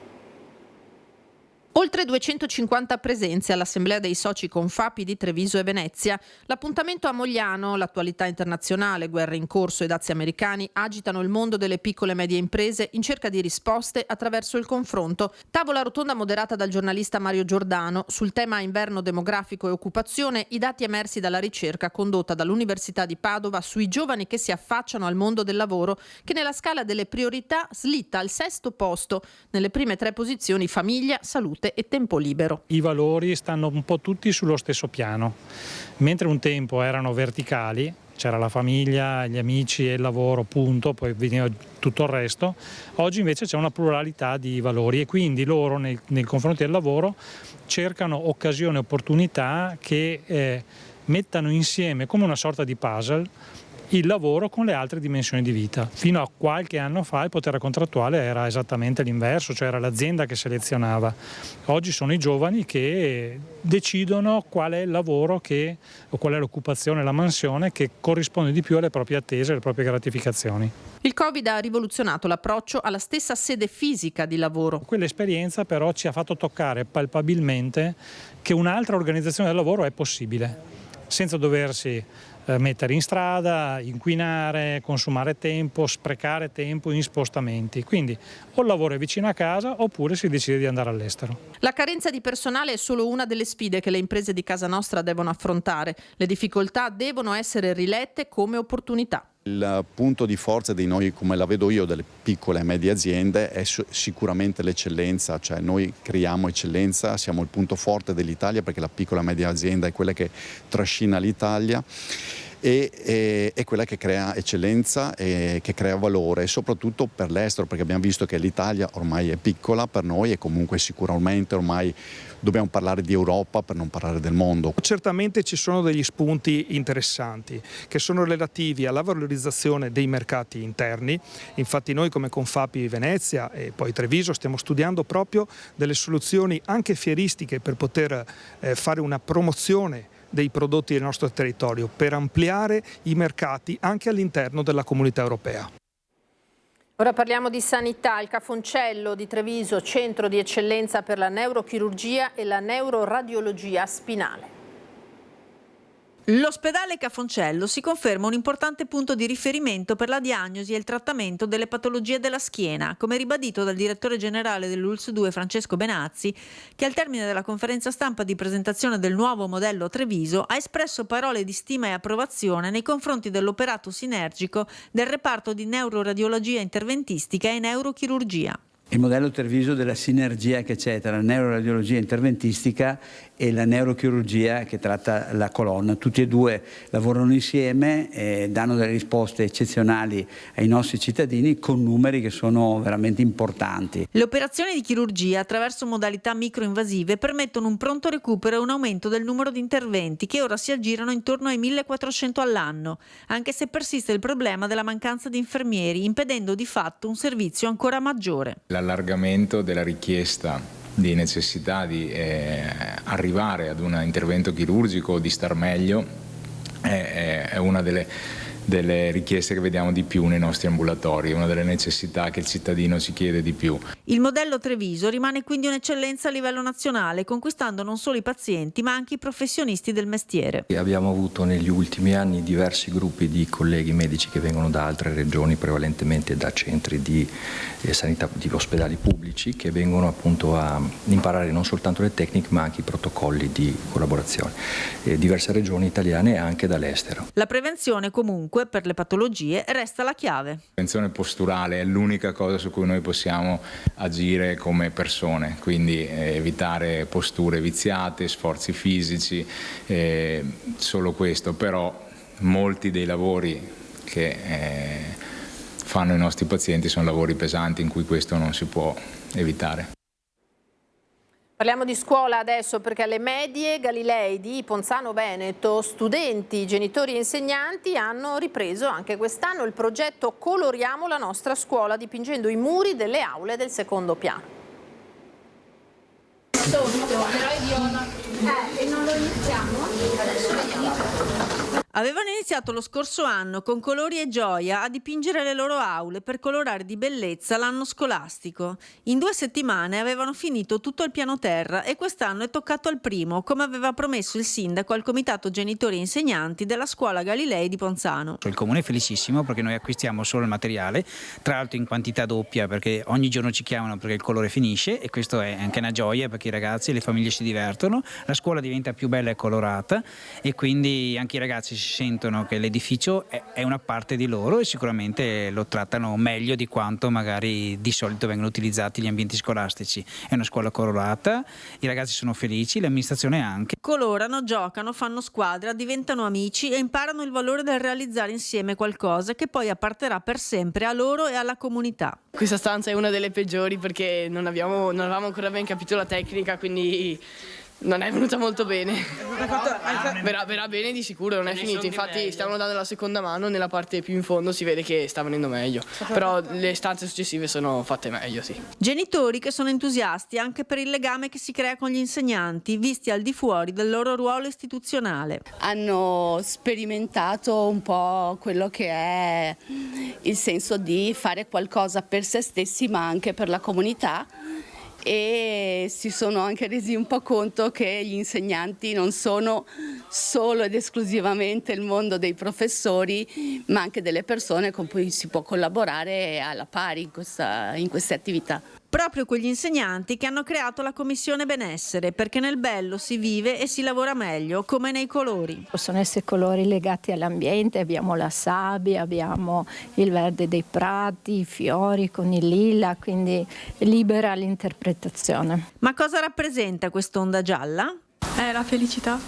Oltre 250 presenze all'Assemblea dei soci Confapi di Treviso e Venezia. L'appuntamento a Mogliano, l'attualità internazionale, guerre in corso e dazi americani agitano il mondo delle piccole e medie imprese in cerca di risposte attraverso il confronto. Tavola rotonda moderata dal giornalista Mario Giordano sul tema inverno demografico e occupazione, i dati emersi dalla ricerca condotta dall'Università di Padova sui giovani che si affacciano al mondo del lavoro, che nella scala delle priorità slitta al 6° posto, nelle prime 3 posizioni famiglia, salute e tempo libero. I valori stanno un po' tutti sullo stesso piano, mentre un tempo erano verticali, c'era la famiglia, gli amici e il lavoro, punto, poi veniva tutto il resto. Oggi invece c'è una pluralità di valori e quindi loro nei confronti del lavoro cercano occasioni, opportunità che mettano insieme come una sorta di puzzle il lavoro con le altre dimensioni di vita. Fino a qualche anno fa il potere contrattuale era esattamente l'inverso, cioè era l'azienda che selezionava. Oggi sono i giovani che decidono qual è il lavoro o qual è l'occupazione, la mansione che corrisponde di più alle proprie attese, alle proprie gratificazioni. Il Covid ha rivoluzionato l'approccio alla stessa sede fisica di lavoro. Quell'esperienza però ci ha fatto toccare palpabilmente che un'altra organizzazione del lavoro è possibile, senza doversi mettere in strada, inquinare, consumare tempo, sprecare tempo in spostamenti. Quindi o il lavoro è vicino a casa oppure si decide di andare all'estero. La carenza di personale è solo una delle sfide che le imprese di casa nostra devono affrontare. Le difficoltà devono essere rilette come opportunità. Il punto di forza di noi, come la vedo io, delle piccole e medie aziende è sicuramente l'eccellenza, cioè noi creiamo eccellenza, siamo il punto forte dell'Italia perché la piccola e media azienda è quella che trascina l'Italia e è quella che crea eccellenza e che crea valore, soprattutto per l'estero, perché abbiamo visto che l'Italia ormai è piccola per noi e comunque sicuramente ormai dobbiamo parlare di Europa per non parlare del mondo. Certamente ci sono degli spunti interessanti che sono relativi alla valorizzazione dei mercati interni. Infatti noi come Confapi Venezia e poi Treviso stiamo studiando proprio delle soluzioni anche fieristiche per poter fare una promozione dei prodotti del nostro territorio per ampliare i mercati anche all'interno della Comunità Europea. Ora parliamo di sanità. Il Cafoncello di Treviso, centro di eccellenza per la neurochirurgia e la neuroradiologia spinale. L'ospedale Cafoncello si conferma un importante punto di riferimento per la diagnosi e il trattamento delle patologie della schiena, come ribadito dal direttore generale dell'ULSS 2 Francesco Benazzi, che al termine della conferenza stampa di presentazione del nuovo modello Treviso ha espresso parole di stima e approvazione nei confronti dell'operato sinergico del reparto di neuroradiologia interventistica e neurochirurgia. Il modello Treviso della sinergia che c'è tra la neuroradiologia interventistica e la neurochirurgia che tratta la colonna. Tutti e due lavorano insieme e danno delle risposte eccezionali ai nostri cittadini con numeri che sono veramente importanti. Le operazioni di chirurgia attraverso modalità microinvasive permettono un pronto recupero e un aumento del numero di interventi che ora si aggirano intorno ai 1400 all'anno, anche se persiste il problema della mancanza di infermieri, impedendo di fatto un servizio ancora maggiore. L'allargamento della richiesta di necessità di arrivare ad un intervento chirurgico, di star meglio, è una delle richieste che vediamo di più nei nostri ambulatori, una delle necessità che il cittadino ci chiede di più. Il modello Treviso rimane quindi un'eccellenza a livello nazionale, conquistando non solo i pazienti ma anche i professionisti del mestiere. Abbiamo avuto negli ultimi anni diversi gruppi di colleghi medici che vengono da altre regioni, prevalentemente da centri di sanità, di ospedali pubblici, che vengono appunto a imparare non soltanto le tecniche ma anche i protocolli di collaborazione. Diverse regioni italiane e anche dall'estero. La prevenzione comunque per le patologie resta la chiave. La prevenzione posturale è l'unica cosa su cui noi possiamo agire come persone, quindi evitare posture viziate, sforzi fisici, solo questo. Però molti dei lavori che fanno i nostri pazienti sono lavori pesanti in cui questo non si può evitare. Parliamo di scuola adesso perché alle medie Galilei di Ponzano Veneto studenti, genitori e insegnanti hanno ripreso anche quest'anno il progetto Coloriamo la nostra scuola dipingendo i muri delle aule del secondo piano. E non lo iniziamo? Adesso vediamo. Avevano iniziato lo scorso anno con colori e gioia a dipingere le loro aule per colorare di bellezza l'anno scolastico. In 2 settimane avevano finito tutto il piano terra e quest'anno è toccato al primo, come aveva promesso il sindaco al comitato genitori e insegnanti della scuola Galilei di Ponzano. Il comune è felicissimo perché noi acquistiamo solo il materiale, tra l'altro in quantità doppia perché ogni giorno ci chiamano perché il colore finisce e questo è anche una gioia perché i ragazzi e le famiglie si divertono, la scuola diventa più bella e colorata e quindi anche i ragazzi si sentono che l'edificio è una parte di loro e sicuramente lo trattano meglio di quanto magari di solito vengono utilizzati gli ambienti scolastici. È una scuola colorata, i ragazzi sono felici, l'amministrazione anche. Colorano, giocano, fanno squadra, diventano amici e imparano il valore del realizzare insieme qualcosa che poi apparterà per sempre a loro e alla comunità. Questa stanza è una delle peggiori perché non avevamo ancora ben capito la tecnica, quindi non è venuta molto bene. Verrà bene di sicuro, non è finito. Infatti stiamo dando la seconda mano, nella parte più in fondo si vede che sta venendo meglio. Però le stanze successive sono fatte meglio, sì. Genitori che sono entusiasti anche per il legame che si crea con gli insegnanti, visti al di fuori del loro ruolo istituzionale. Hanno sperimentato un po' quello che è il senso di fare qualcosa per se stessi ma anche per la comunità, e si sono anche resi un po' conto che gli insegnanti non sono solo ed esclusivamente il mondo dei professori, ma anche delle persone con cui si può collaborare alla pari in queste attività. Proprio quegli insegnanti che hanno creato la Commissione Benessere, perché nel bello si vive e si lavora meglio, come nei colori. Possono essere colori legati all'ambiente, abbiamo la sabbia, abbiamo il verde dei prati, i fiori con il lilla, quindi libera l'interpretazione. Ma cosa rappresenta quest'onda gialla? È la felicità.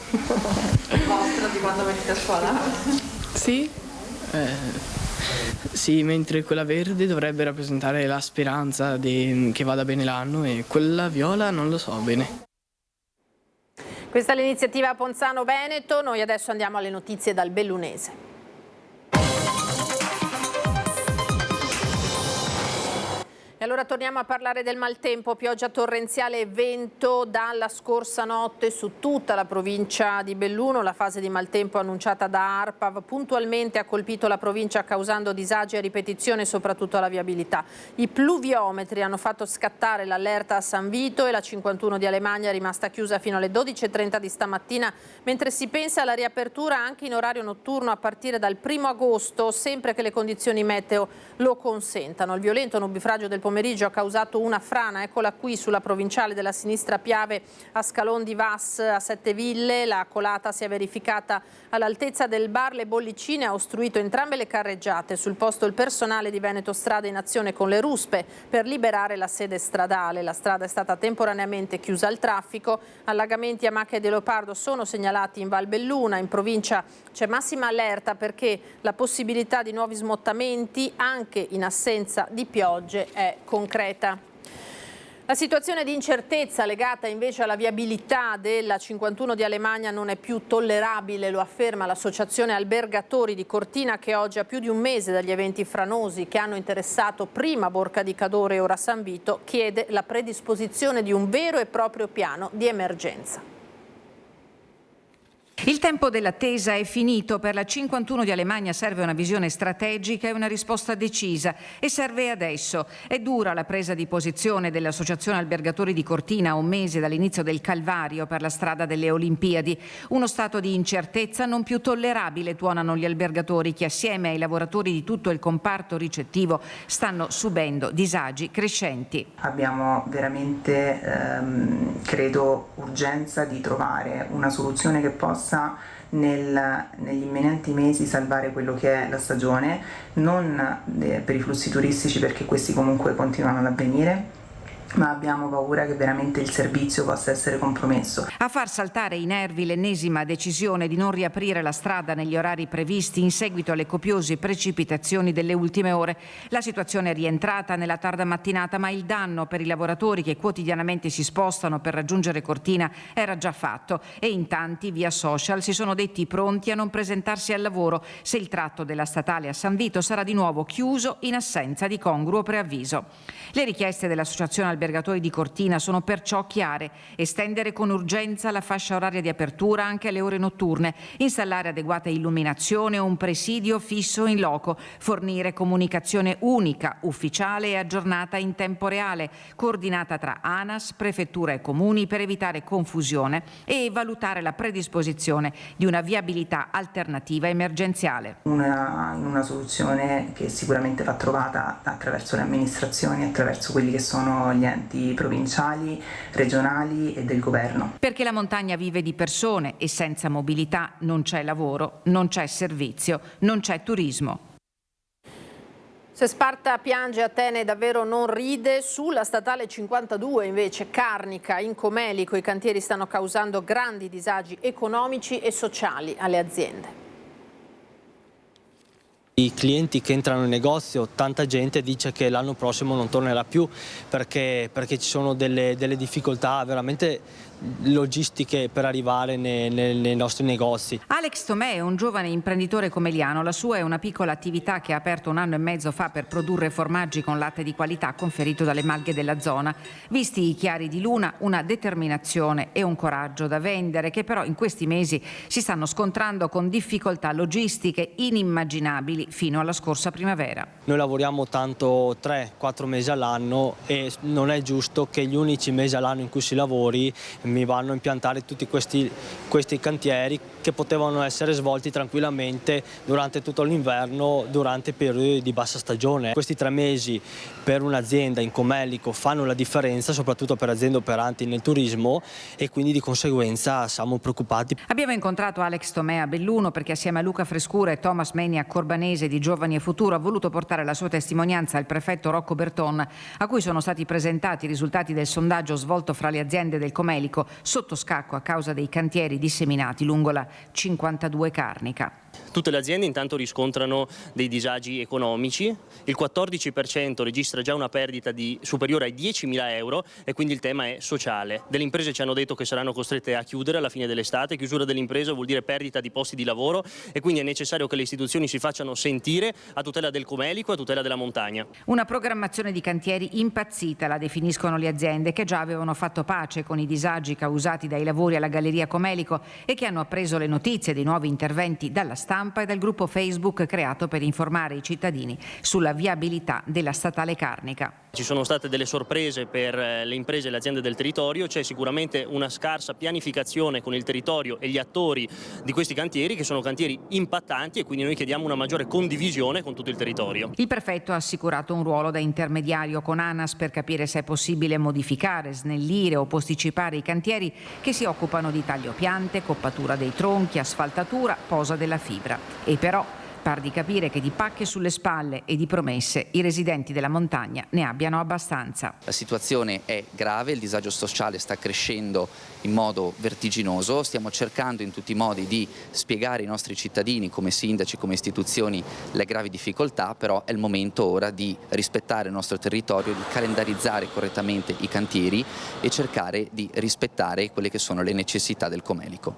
Vostra di quando venite a scuola? Sì. Sì, mentre quella verde dovrebbe rappresentare la speranza che vada bene l'anno, e quella viola non lo so bene. Questa è l'iniziativa Ponzano Veneto. Noi adesso andiamo alle notizie dal Bellunese. E allora torniamo a parlare del maltempo, pioggia torrenziale e vento dalla scorsa notte su tutta la provincia di Belluno. La fase di maltempo annunciata da ARPAV puntualmente ha colpito la provincia causando disagi a ripetizione soprattutto alla viabilità. I pluviometri hanno fatto scattare l'allerta a San Vito e la 51 di Alemagna è rimasta chiusa fino alle 12:30 di stamattina, mentre si pensa alla riapertura anche in orario notturno a partire dal 1° agosto, sempre che le condizioni meteo lo consentano. Il violento nubifragio del pomeriggio ha causato una frana, eccola qui sulla provinciale della sinistra Piave a Scalon di Vas a Sette Ville. La colata si è verificata all'altezza del bar Le Bollicine, ha ostruito entrambe le carreggiate. Sul posto il personale di Veneto Strade in azione con le ruspe per liberare la sede stradale. La strada è stata temporaneamente chiusa al traffico. Allagamenti a Macchia di Leopardo sono segnalati in Val Belluna. In provincia c'è massima allerta perché la possibilità di nuovi smottamenti anche in assenza di piogge è concreta. La situazione di incertezza legata invece alla viabilità della 51 di Alemagna non è più tollerabile, lo afferma l'Associazione Albergatori di Cortina, che oggi a più di un mese dagli eventi franosi che hanno interessato prima Borca di Cadore e ora San Vito, chiede la predisposizione di un vero e proprio piano di emergenza. Il tempo dell'attesa è finito. Per la 51 di Alemagna serve una visione strategica e una risposta decisa, e serve adesso. È dura la presa di posizione dell'Associazione Albergatori di Cortina a un mese dall'inizio del calvario per la strada delle Olimpiadi. Uno stato di incertezza non più tollerabile, tuonano gli albergatori, che assieme ai lavoratori di tutto il comparto ricettivo stanno subendo disagi crescenti. Abbiamo veramente, credo, urgenza di trovare una soluzione che possa negli imminenti mesi salvare quello che è la stagione, non per i flussi turistici, perché questi comunque continuano ad avvenire, ma abbiamo paura che veramente il servizio possa essere compromesso. A far saltare i nervi l'ennesima decisione di non riaprire la strada negli orari previsti in seguito alle copiose precipitazioni delle ultime ore. La situazione è rientrata nella tarda mattinata, ma il danno per i lavoratori che quotidianamente si spostano per raggiungere Cortina era già fatto, e in tanti via social si sono detti pronti a non presentarsi al lavoro se il tratto della statale a San Vito sarà di nuovo chiuso in assenza di congruo preavviso. Le richieste dell'Associazione Albergatori di Cortina sono perciò chiare: estendere con urgenza la fascia oraria di apertura anche alle ore notturne, installare adeguata illuminazione o un presidio fisso in loco, fornire comunicazione unica, ufficiale e aggiornata in tempo reale, coordinata tra ANAS, prefettura e comuni per evitare confusione, e valutare la predisposizione di una viabilità alternativa emergenziale. Una soluzione che sicuramente va trovata attraverso le amministrazioni, attraverso quelli che sono gli gli enti provinciali, regionali e del governo. Perché la montagna vive di persone e senza mobilità non c'è lavoro, non c'è servizio, non c'è turismo. Se Sparta piange, Atene davvero non ride. Sulla statale 52 invece Carnica, in Comelico, i cantieri stanno causando grandi disagi economici e sociali alle aziende. I clienti che entrano in negozio, tanta gente dice che l'anno prossimo non tornerà più perché ci sono delle difficoltà veramente logistiche per arrivare nei nostri negozi. Alex Tomè è un giovane imprenditore comeliano. La sua è una piccola attività che ha aperto 1 anno e mezzo fa per produrre formaggi con latte di qualità conferito dalle malghe della zona. Visti i chiari di luna, una determinazione e un coraggio da vendere che però in questi mesi si stanno scontrando con difficoltà logistiche inimmaginabili fino alla scorsa primavera. Noi lavoriamo tanto 3-4 mesi all'anno e non è giusto che gli unici mesi all'anno in cui si lavori mi vanno a impiantare tutti questi cantieri che potevano essere svolti tranquillamente durante tutto l'inverno, durante periodi di bassa stagione. Questi 3 mesi per un'azienda in Comelico fanno la differenza, soprattutto per aziende operanti nel turismo, e quindi di conseguenza siamo preoccupati. Abbiamo incontrato Alex Tomè a Belluno perché assieme a Luca Frescura e Thomas Menia Corbanese di Giovani e Futuro ha voluto portare la sua testimonianza al prefetto Rocco Berton, a cui sono stati presentati i risultati del sondaggio svolto fra le aziende del Comelico sotto scacco a causa dei cantieri disseminati lungo la 52 Carnica. Tutte le aziende intanto riscontrano dei disagi economici, il 14% registra già una perdita superiore ai 10.000 euro e quindi il tema è sociale. Delle imprese ci hanno detto che saranno costrette a chiudere alla fine dell'estate, chiusura dell'impresa vuol dire perdita di posti di lavoro e quindi è necessario che le istituzioni si facciano sentire a tutela del Comelico e a tutela della montagna. Una programmazione di cantieri impazzita, la definiscono le aziende che già avevano fatto pace con i disagi causati dai lavori alla Galleria Comelico e che hanno appreso le notizie dei nuovi interventi dalla stampa e dal gruppo Facebook creato per informare i cittadini sulla viabilità della statale Carnica. Ci sono state delle sorprese per le imprese e le aziende del territorio, c'è sicuramente una scarsa pianificazione con il territorio e gli attori di questi cantieri che sono cantieri impattanti e quindi noi chiediamo una maggiore condivisione con tutto il territorio. Il prefetto ha assicurato un ruolo da intermediario con ANAS per capire se è possibile modificare, snellire o posticipare i cantieri che si occupano di taglio piante, coppatura dei tronchi, asfaltatura, posa della fibra. E però par di capire che di pacche sulle spalle e di promesse i residenti della montagna ne abbiano abbastanza. La situazione è grave, il disagio sociale sta crescendo in modo vertiginoso, stiamo cercando in tutti i modi di spiegare ai nostri cittadini come sindaci, come istituzioni le gravi difficoltà, però è il momento ora di rispettare il nostro territorio, di calendarizzare correttamente i cantieri e cercare di rispettare quelle che sono le necessità del Comelico.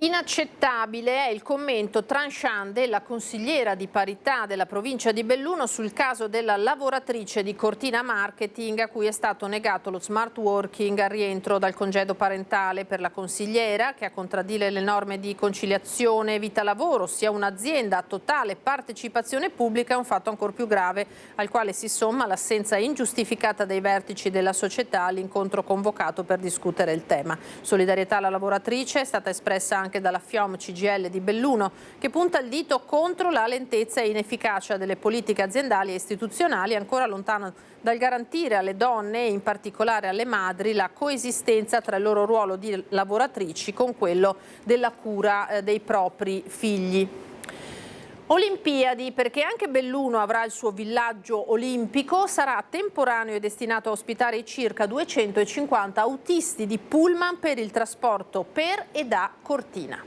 Inaccettabile è il commento tranchant della consigliera di parità della provincia di Belluno sul caso della lavoratrice di Cortina Marketing a cui è stato negato lo smart working al rientro dal congedo parentale. Per la consigliera, che a contraddire le norme di conciliazione vita-lavoro, sia un'azienda a totale partecipazione pubblica, è un fatto ancora più grave, al quale si somma l'assenza ingiustificata dei vertici della società all'incontro convocato per discutere il tema. Solidarietà alla lavoratrice è stata espressa anche dalla FIOM CGIL di Belluno, che punta il dito contro la lentezza e inefficacia delle politiche aziendali e istituzionali, ancora lontano dal garantire alle donne e in particolare alle madri la coesistenza tra il loro ruolo di lavoratrici con quello della cura dei propri figli. Olimpiadi, perché anche Belluno avrà il suo villaggio olimpico, sarà temporaneo e destinato a ospitare i circa 250 autisti di pullman per il trasporto per e da Cortina.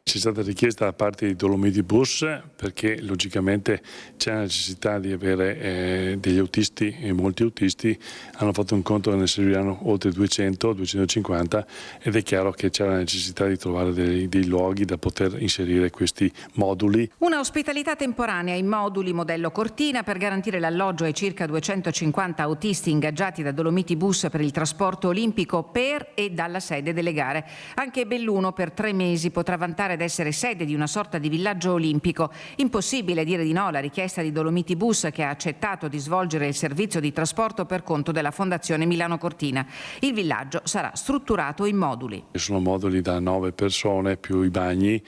C'è stata richiesta da parte di Dolomiti Bus perché logicamente c'è la necessità di avere degli autisti e molti autisti hanno fatto un conto che ne serviranno oltre 200-250 ed è chiaro che c'è la necessità di trovare dei luoghi da poter inserire questi moduli. Una ospitalità temporanea in moduli modello Cortina per garantire l'alloggio ai circa 250 autisti ingaggiati da Dolomiti Bus per il trasporto olimpico per e dalla sede delle gare. Anche Belluno per 3 mesi potrà vantare ad essere sede di una sorta di villaggio olimpico. Impossibile dire di no alla richiesta di Dolomiti Bus, che ha accettato di svolgere il servizio di trasporto per conto della Fondazione Milano Cortina. Il villaggio sarà strutturato in moduli. Sono moduli da 9 persone più i bagni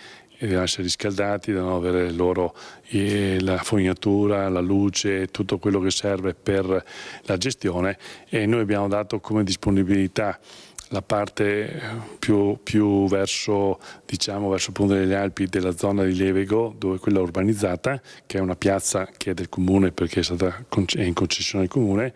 devono essere riscaldati, devono avere loro la fognatura, la luce, tutto quello che serve per la gestione, e noi abbiamo dato come disponibilità la parte più verso il punto delle Alpi della zona di Levego, dove quella urbanizzata, che è una piazza che è del comune perché è in concessione al comune,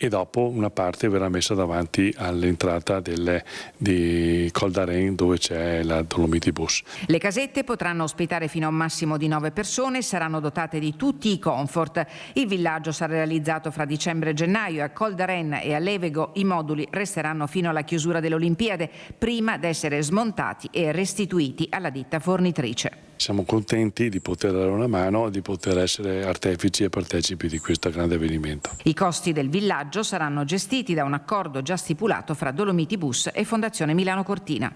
e dopo una parte verrà messa davanti all'entrata di Col d'Aren, dove c'è la Dolomiti Bus. Le casette potranno ospitare fino a un massimo di 9 persone e saranno dotate di tutti i comfort. Il villaggio sarà realizzato fra dicembre e gennaio. A Col d'Aren e a Levego i moduli resteranno fino alla chiusura delle Olimpiadi, prima di essere smontati e restituiti alla ditta fornitrice. Siamo contenti di poter dare una mano e di poter essere artefici e partecipi di questo grande avvenimento. I costi del villaggio saranno gestiti da un accordo già stipulato fra Dolomiti Bus e Fondazione Milano Cortina.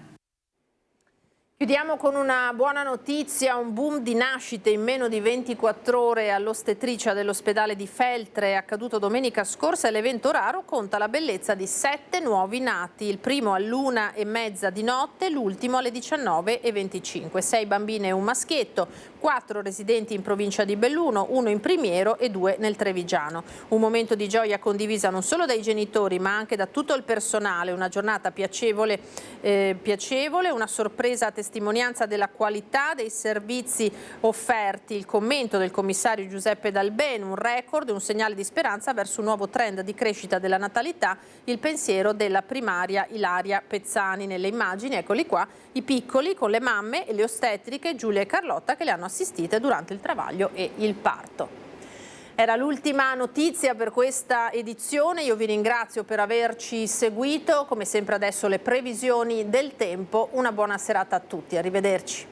Chiudiamo con una buona notizia, un boom di nascite in meno di 24 ore all'ostetricia dell'ospedale di Feltre, accaduto domenica scorsa, e l'evento raro conta la bellezza di 7 nuovi nati, il primo all'1:30 di notte, l'ultimo alle 19:25, 6 bambine e un maschietto, 4 residenti in provincia di Belluno, 1 in Primiero e 2 nel Trevigiano. Un momento di gioia condivisa non solo dai genitori ma anche da tutto il personale, una giornata piacevole, una sorpresa a testimonianza della qualità dei servizi offerti, il commento del commissario Giuseppe Dalbene, un record e un segnale di speranza verso un nuovo trend di crescita della natalità, il pensiero della primaria Ilaria Pezzani. Nelle immagini, eccoli qua, i piccoli con le mamme e le ostetriche Giulia e Carlotta che le hanno assistite durante il travaglio e il parto. Era l'ultima notizia per questa edizione, io vi ringrazio per averci seguito, come sempre adesso le previsioni del tempo, una buona serata a tutti, arrivederci.